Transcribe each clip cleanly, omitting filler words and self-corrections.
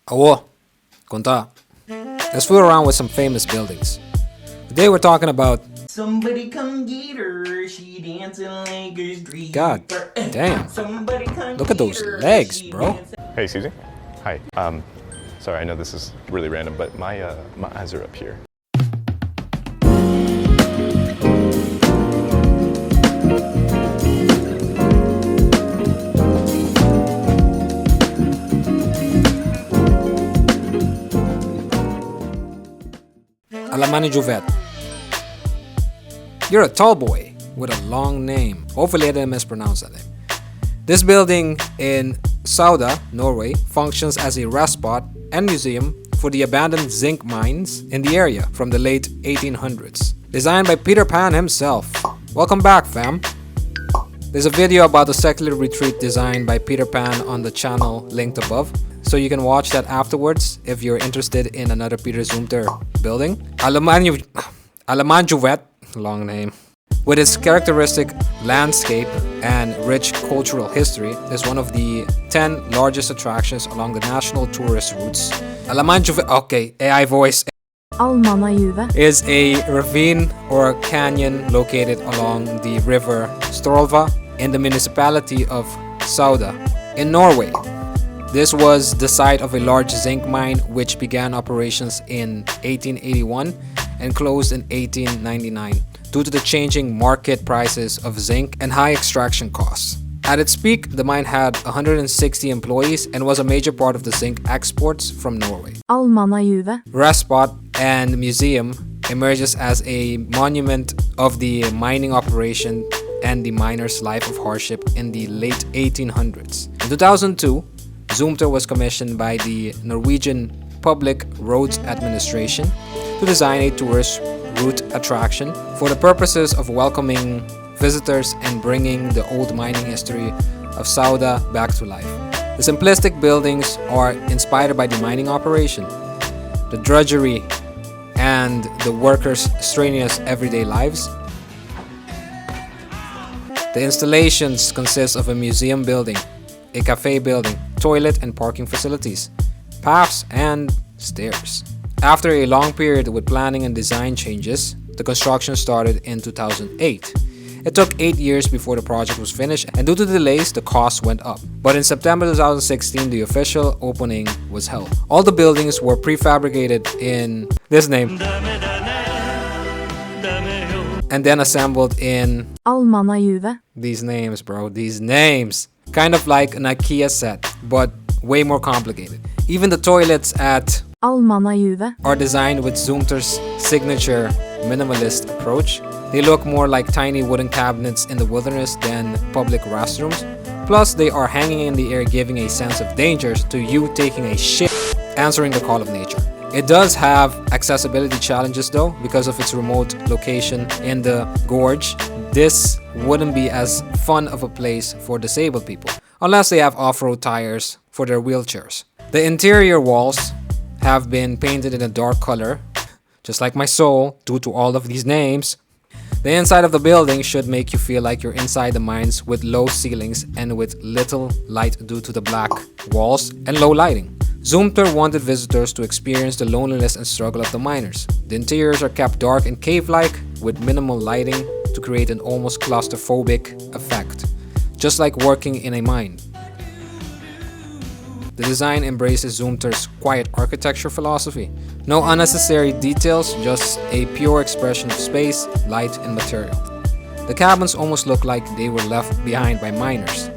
Awo, konta. Let's fool around with some famous buildings. Today we're talking about... Somebody come get her, she dancing like a street. God damn. Somebody come Look at those legs, bro. Hey, Susie. Hi. Sorry, I know this is really random, but my eyes are up here. Allmannajuvet. You're a tall boy with a long name. Hopefully I didn't mispronounce that name. This building in Sauda, Norway, functions as a rest spot and museum for the abandoned zinc mines in the area from the late 1800s. Designed by Peter Pan himself. Welcome back, fam. There's a video about the secular retreat designed by Peter Pan on the channel linked above, so you can watch that afterwards if you're interested in another Peter Zumthor building. Allmannajuvet, long name, with its characteristic landscape and rich cultural history, is one of the 10 largest attractions along the national tourist routes. Allmannajuvet, okay, AI voice, Allmannajuvet is a ravine or canyon located along the river Storelva in the municipality of Sauda in Norway. This was the site of a large zinc mine which began operations in 1881 and closed in 1899 due to the changing market prices of zinc and high extraction costs. At its peak, the mine had 160 employees and was a major part of the zinc exports from Norway. Allmannajuvet Rest spot and museum emerges as a monument of the mining operation and the miners' life of hardship in the late 1800s. In 2002, Zumthor was commissioned by the Norwegian Public Roads Administration to design a tourist route attraction for the purposes of welcoming visitors and bringing the old mining history of Sauda back to life. The simplistic buildings are inspired by the mining operation, the drudgery, and the workers' strenuous everyday lives. The installations consist of a museum building, a cafe building, toilet and parking facilities, paths, and stairs. After a long period with planning and design changes, the construction started in 2008. It took 8 years before the project was finished, and due to delays, the cost went up. But in September 2016, the official opening was held. All the buildings were prefabricated in this name and then assembled in Allmannajuvet these names, bro. These names. Kind of like an IKEA set, but way more complicated. Even the toilets at Allmannajuvet are designed with Zumthor's signature minimalist approach. They look more like tiny wooden cabinets in the wilderness than public restrooms. Plus, they are hanging in the air, giving a sense of danger to you taking a shit, answering the call of nature. It does have accessibility challenges though, because of its remote location in the gorge. This wouldn't be as fun of a place for disabled people, unless they have off-road tires for their wheelchairs. The interior walls have been painted in a dark color, just like my soul, due to all of these names. The inside of the building should make you feel like you're inside the mines with low ceilings and with little light due to the black walls and low lighting. Zumthor wanted visitors to experience the loneliness and struggle of the miners. The interiors are kept dark and cave-like with minimal lighting to create an almost claustrophobic effect, just like working in a mine. The design embraces Zumthor's quiet architecture philosophy. No unnecessary details, just a pure expression of space, light, and material. The cabins almost look like they were left behind by miners,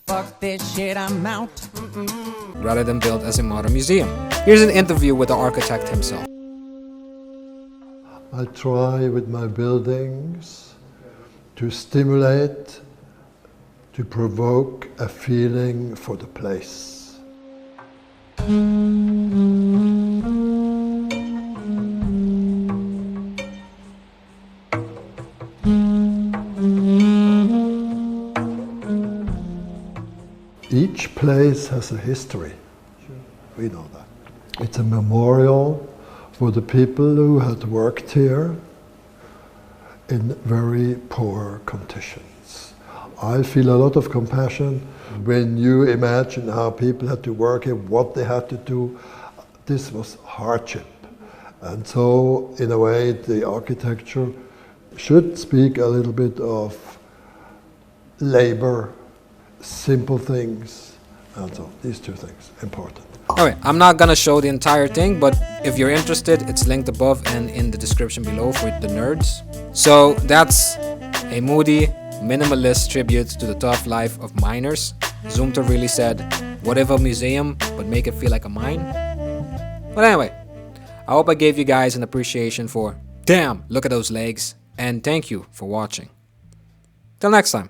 Fuck this shit, I'm out. rather than built as a modern museum. Here's an interview with the architect himself. I try with my buildings to stimulate, to provoke a feeling for the place. Each place has a history. We know that. It's a memorial for the people who had worked here in very poor conditions. I feel a lot of compassion When you imagine how people had to work and what they had to do, this was hardship. And so, in a way, the architecture should speak a little bit of labor, simple things, and so these two things, important. Alright, I'm not gonna show the entire thing, but if you're interested, it's linked above and in the description below for the nerds. So that's a moody, minimalist tribute to the tough life of miners. Zumthor really said, whatever museum, but make it feel like a mine. But anyway, I hope I gave you guys an appreciation for, damn, look at those legs, and thank you for watching. Till next time.